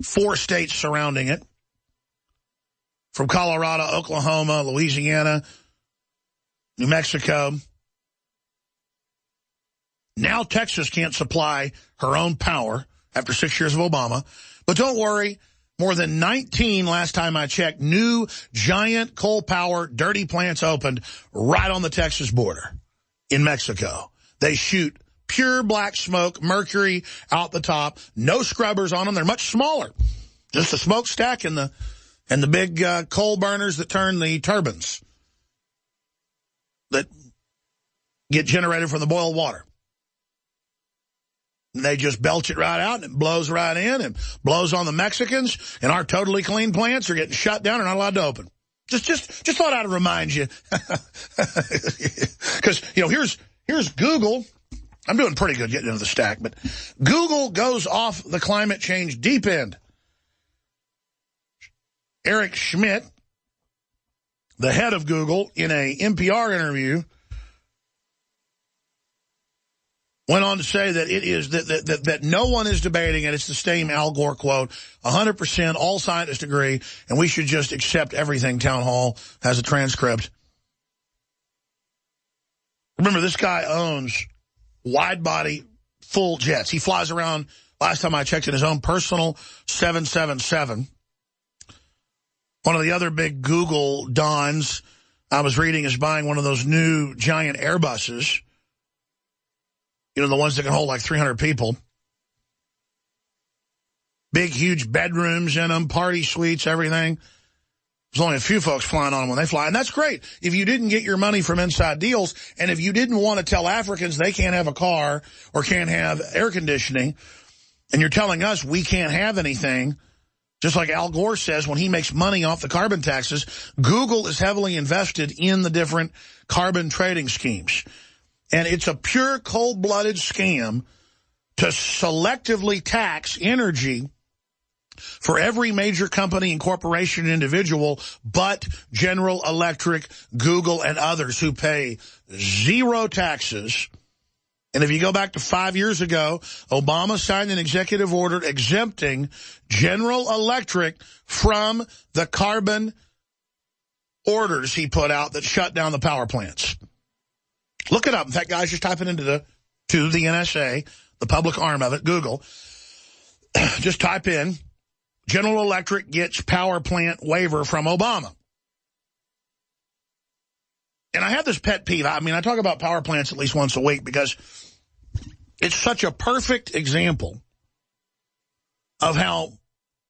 4 states surrounding it, from Colorado, Oklahoma, Louisiana, New Mexico. Now Texas can't supply her own power after 6 years of Obama. But don't worry, more than 19, last time I checked, new giant coal power dirty plants opened right on the Texas border in Mexico. They shoot pure black smoke, mercury out the top, no scrubbers on them. They're much smaller. Just a smokestack and the big coal burners that turn the turbines that get generated from the boiled water. And they just belch it right out, and it blows right in and blows on the Mexicans, and our totally clean plants are getting shut down and not allowed to open. Just thought I'd remind you. Because, here's Google. I'm doing pretty good getting into the stack, but Google goes off the climate change deep end. Eric Schmidt, the head of Google, in a NPR interview, went on to say that it is that no one is debating it. It's the same Al Gore quote, 100%, all scientists agree, and we should just accept everything. Town Hall has a transcript. Remember, this guy owns wide-body full jets. He flies around, last time I checked, in his own personal 777. One of the other big Google dons I was reading is buying one of those new giant Airbuses. The ones that can hold like 300 people. Big, huge bedrooms in them, party suites, everything. There's only a few folks flying on them when they fly, and that's great. If you didn't get your money from inside deals, and if you didn't want to tell Africans they can't have a car or can't have air conditioning, and you're telling us we can't have anything, just like Al Gore says when he makes money off the carbon taxes, Google is heavily invested in the different carbon trading schemes. And it's a pure cold-blooded scam to selectively tax energy for every major company and corporation and individual but General Electric, Google, and others who pay zero taxes. And if you go back to 5 years ago, Obama signed an executive order exempting General Electric from the carbon orders he put out that shut down the power plants. Look it up. In fact, guys, just type it into the NSA, the public arm of it, Google. Just type in, General Electric gets power plant waiver from Obama. And I have this pet peeve. I mean, I talk about power plants at least once a week because it's such a perfect example of how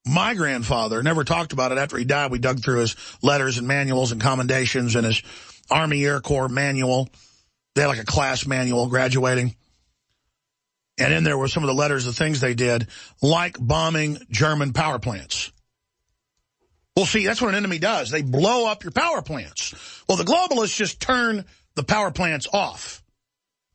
my grandfather never talked about it. After he died, we dug through his letters and manuals and commendations and his Army Air Corps manual. They had like a class manual graduating. And in there were some of the letters, the things they did, like bombing German power plants. Well, see, that's what an enemy does. They blow up your power plants. Well, the globalists just turn the power plants off,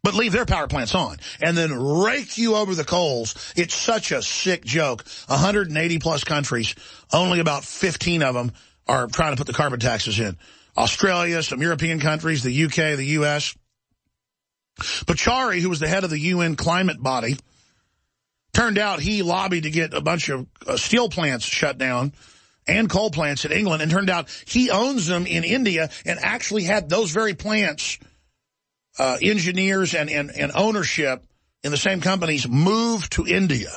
but leave their power plants on, and then rake you over the coals. It's such a sick joke. 180-plus countries, only about 15 of them are trying to put the carbon taxes in. Australia, some European countries, the UK, the U.S., Pachauri, who was the head of the UN climate body, turned out he lobbied to get a bunch of steel plants shut down and coal plants in England, and turned out he owns them in India and actually had those very plants, engineers and ownership in the same companies, move to India.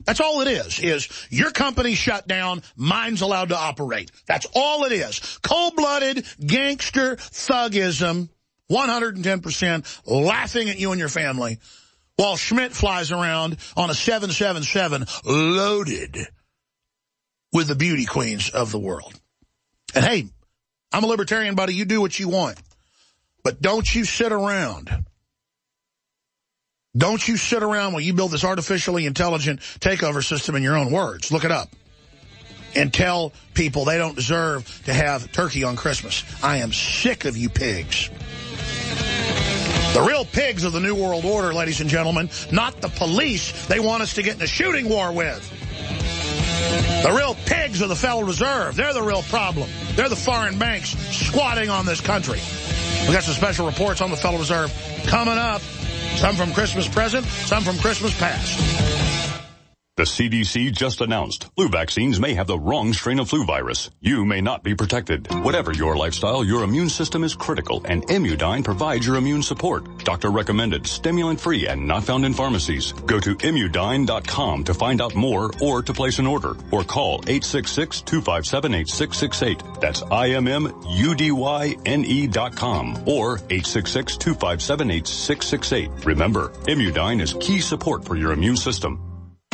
That's all it is your company shut down, mine's allowed to operate. That's all it is. Cold-blooded, gangster, thugism. 110% laughing at you and your family, while Schmidt flies around on a 777 loaded with the beauty queens of the world. And hey, I'm a libertarian, buddy. You do what you want. But don't you sit around. Don't you sit around while you build this artificially intelligent takeover system in your own words. Look it up. And tell people they don't deserve to have turkey on Christmas. I am sick of you pigs. The real pigs of the New World Order, ladies and gentlemen, not the police they want us to get in a shooting war with. The real pigs of the Federal Reserve, they're the real problem. They're the foreign banks squatting on this country. We got some special reports on the Federal Reserve coming up. Some from Christmas present, some from Christmas past. The CDC just announced flu vaccines may have the wrong strain of flu virus. You may not be protected. Whatever your lifestyle, your immune system is critical, and Immudyne provides your immune support. Doctor recommended, stimulant-free, and not found in pharmacies. Go to Immudyne.com to find out more or to place an order, or call 866-257-8668. That's IMMUDYNE.com or 866-257-8668. Remember, Immudyne is key support for your immune system.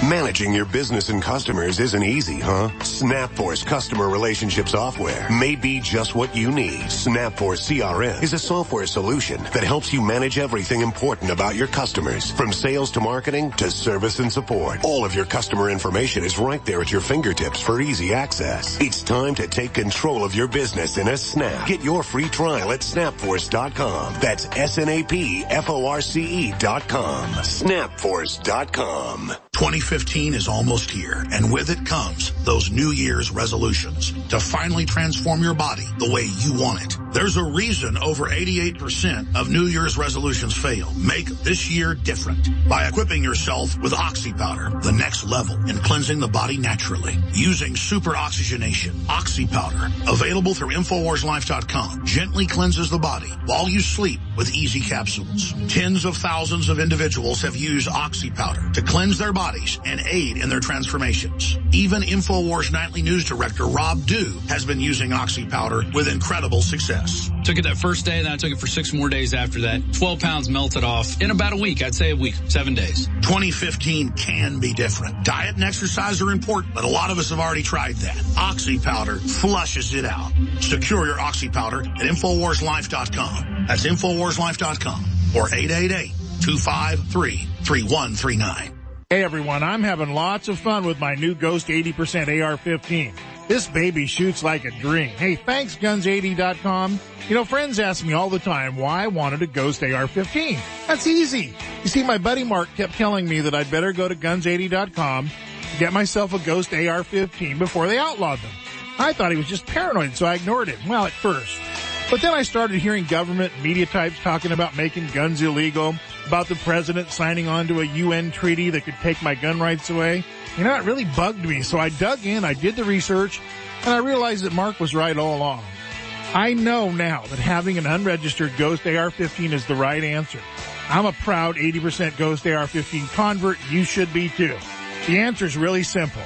Managing your business and customers isn't easy, huh? SnapForce customer relationship software may be just what you need. SnapForce CRM is a software solution that helps you manage everything important about your customers, from sales to marketing to service and support. All of your customer information is right there at your fingertips for easy access. It's time to take control of your business in a snap. Get your free trial at snapforce.com. That's SNAPFORCE.com. Snapforce.com. 2015 is almost here, and with it comes those New Year's resolutions to finally transform your body the way you want it. There's a reason over 88% of New Year's resolutions fail. Make this year different by equipping yourself with Oxy Powder, the next level in cleansing the body naturally. Using super oxygenation, Oxy Powder, available through InfoWarsLife.com, gently cleanses the body while you sleep with easy capsules. Tens of thousands of individuals have used Oxy Powder to cleanse their bodies and aid in their transformations. Even InfoWars Nightly News Director Rob Dew has been using Oxy Powder with incredible success. Took it that first day, then I took it for 6 more days after that. 12 pounds melted off in about a week. I'd say a week, 7 days. 2015 can be different. Diet and exercise are important, but a lot of us have already tried that. Oxy Powder flushes it out. Secure your Oxy Powder at InfoWarsLife.com. That's InfoWarsLife.com or 888-253-3139. Hey everyone, I'm having lots of fun with my new Ghost 80% AR-15. This baby shoots like a dream. Hey, thanks Guns80.com. You know, friends ask me all the time why I wanted a Ghost AR-15. That's easy. You see, my buddy Mark kept telling me that I'd better go to Guns80.com to get myself a Ghost AR-15 before they outlawed them. I thought he was just paranoid, so I ignored him. Well, at first. But then I started hearing government media types talking about making guns illegal, about the president signing on to a UN treaty that could take my gun rights away. You know, it really bugged me, so I dug in, I did the research, and I realized that Mark was right all along. I know now that having an unregistered Ghost AR-15 is the right answer. I'm a proud 80% Ghost AR-15 convert. You should be too. The answer is really simple.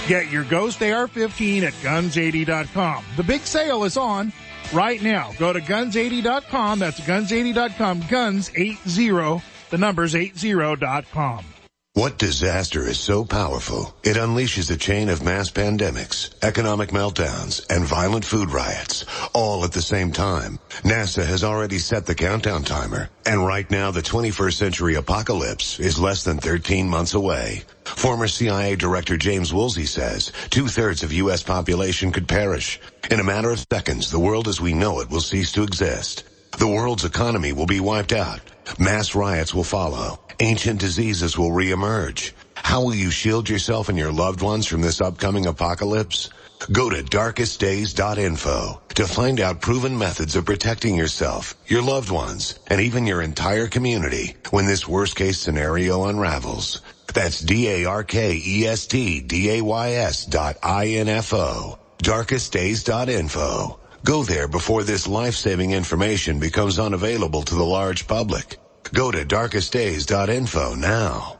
Get your Ghost AR-15 at Guns80.com. The big sale is on right now. Go to Guns80.com. That's Guns80.com. Guns80, the number's 80.com. What disaster is so powerful? It unleashes a chain of mass pandemics, economic meltdowns, and violent food riots, all at the same time. NASA has already set the countdown timer, and right now the 21st century apocalypse is less than 13 months away. Former CIA Director James Woolsey says 2/3 of U.S. population could perish. In a matter of seconds, the world as we know it will cease to exist. The world's economy will be wiped out. Mass riots will follow. Ancient diseases will reemerge. How will you shield yourself and your loved ones from this upcoming apocalypse? Go to darkestdays.info to find out proven methods of protecting yourself, your loved ones, and even your entire community when this worst-case scenario unravels. That's DARKESTDAYS.info. darkestdays.info. Go there before this life-saving information becomes unavailable to the large public. Go to darkestdays.info now.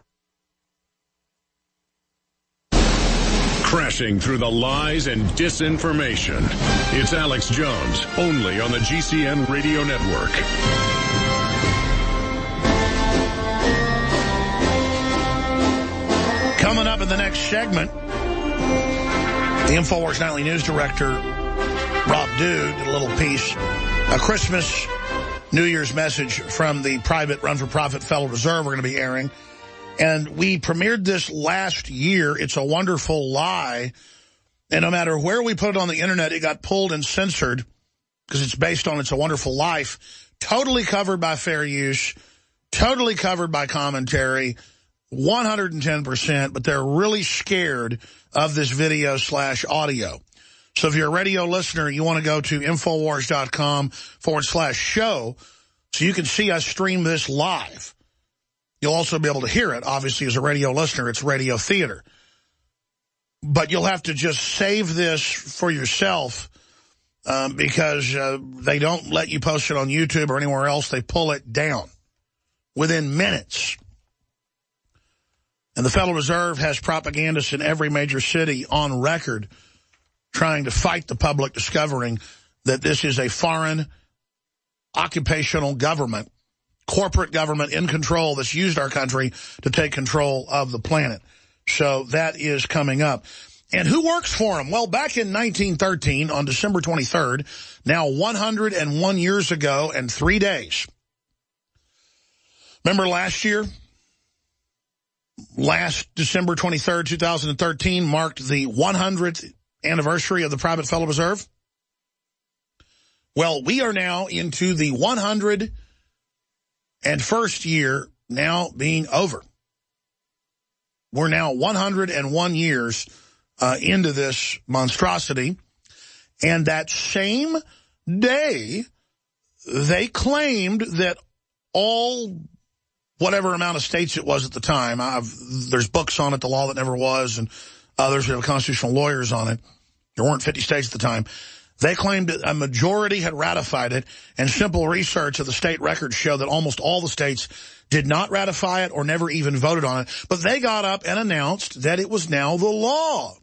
Crashing through the lies and disinformation. It's Alex Jones, only on the GCN Radio Network. Coming up in the next segment, the InfoWars Nightly News Director, Rob Dew, did a little piece, a Christmas New Year's message from the private run-for-profit Federal Reserve we're going to be airing. And we premiered this last year. It's a wonderful lie. And no matter where we put it on the internet, it got pulled and censored because it's based on It's a Wonderful Life. Totally covered by fair use, totally covered by commentary, 110%, but they're really scared of this video/audio. So if you're a radio listener, you want to go to Infowars.com/show so you can see us stream this live. You'll also be able to hear it. Obviously, as a radio listener, it's radio theater. But you'll have to just save this for yourself because they don't let you post it on YouTube or anywhere else. They pull it down within minutes. And the Federal Reserve has propagandists in every major city on record trying to fight the public, discovering that this is a foreign occupational government, corporate government in control that's used our country to take control of the planet. So that is coming up. And who works for them? Well, back in 1913, on December 23rd, now 101 years ago and 3 days. Remember last year? Last December 23rd, 2013 marked the 100th anniversary of the private Federal Reserve. Well, we are now into the 101st year now being over. We're now 101 years into this monstrosity. And that same day, they claimed that all whatever amount of states it was at the time, there's books on it, The Law That Never Was, and others who have constitutional lawyers on it. There weren't 50 states at the time. They claimed that a majority had ratified it, and simple research of the state records show that almost all the states did not ratify it or never even voted on it. But they got up and announced that it was now the law.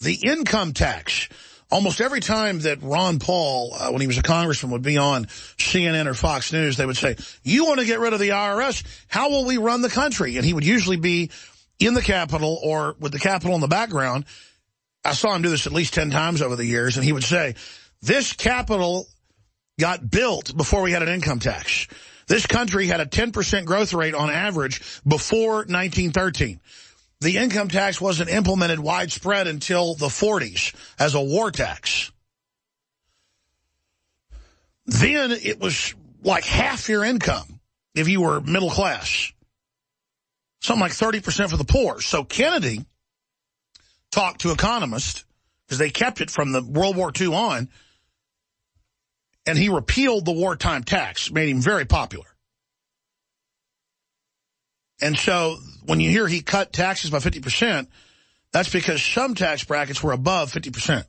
The income tax. Almost every time that Ron Paul, when he was a congressman, would be on CNN or Fox News, they would say, you want to get rid of the IRS? How will we run the country? And he would usually be in the Capitol or with the Capitol in the background. I saw him do this at least 10 times over the years, and he would say, this Capitol got built before we had an income tax. This country had a 10% growth rate on average before 1913. The income tax wasn't implemented widespread until the 40s as a war tax. Then it was like half your income if you were middle class. Something like 30% for the poor. So Kennedy talked to economists, because they kept it from the World War II on, and he repealed the wartime tax, made him very popular. And so when you hear he cut taxes by 50%, that's because some tax brackets were above 50%.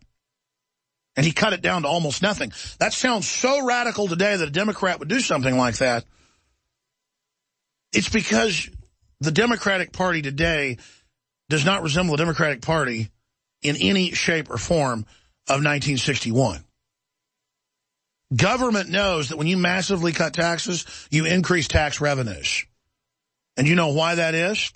And he cut it down to almost nothing. That sounds so radical today that a Democrat would do something like that. It's because the Democratic Party today does not resemble the Democratic Party in any shape or form of 1961. Government knows that when you massively cut taxes, you increase tax revenues. And you know why that is?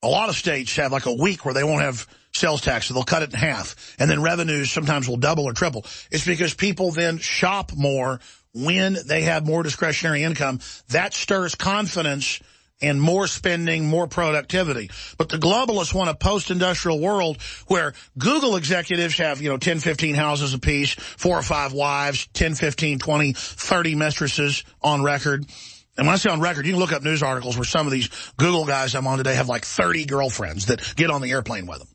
A lot of states have like a week where they won't have sales tax, so they'll cut it in half. And then revenues sometimes will double or triple. It's because people then shop more when they have more discretionary income. That stirs confidence and more spending, more productivity. But the globalists want a post-industrial world where Google executives have, 10, 15 houses apiece, 4 or 5 wives, 10, 15, 20, 30 mistresses on record. And when I say on record, you can look up news articles where some of these Google guys I'm on today have like 30 girlfriends that get on the airplane with them.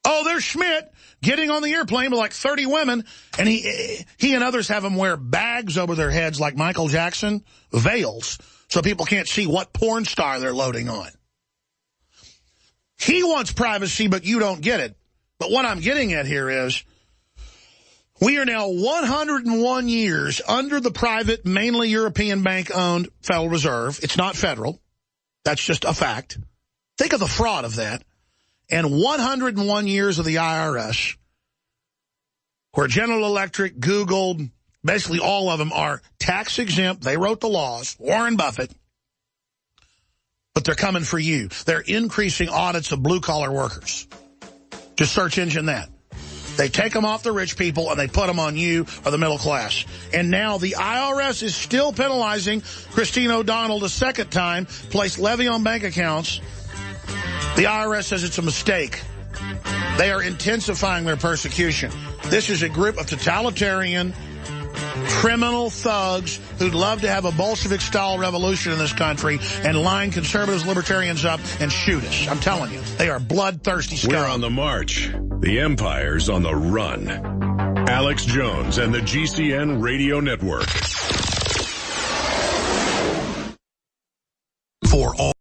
Oh, there's Schmidt getting on the airplane with like 30 women, and he and others have them wear bags over their heads like Michael Jackson, veils, so people can't see what porn star they're loading on. He wants privacy, but you don't get it. But what I'm getting at here is we are now 101 years under the private, mainly European bank-owned Federal Reserve. It's not federal. That's just a fact. Think of the fraud of that. And 101 years of the IRS, where General Electric, Google, basically all of them are tax-exempt. They wrote the laws, Warren Buffett. But they're coming for you. They're increasing audits of blue-collar workers. Just search engine that. They take them off the rich people and they put them on you or the middle class. And now the IRS is still penalizing Christine O'Donnell the second time, placed levy on bank accounts. The IRS says it's a mistake. They are intensifying their persecution. This is a group of totalitarian, criminal thugs who'd love to have a Bolshevik-style revolution in this country and line conservatives, libertarians up and shoot us. I'm telling you, they are bloodthirsty scum. We're on the march. The empire's on the run. Alex Jones and the GCN Radio Network. for all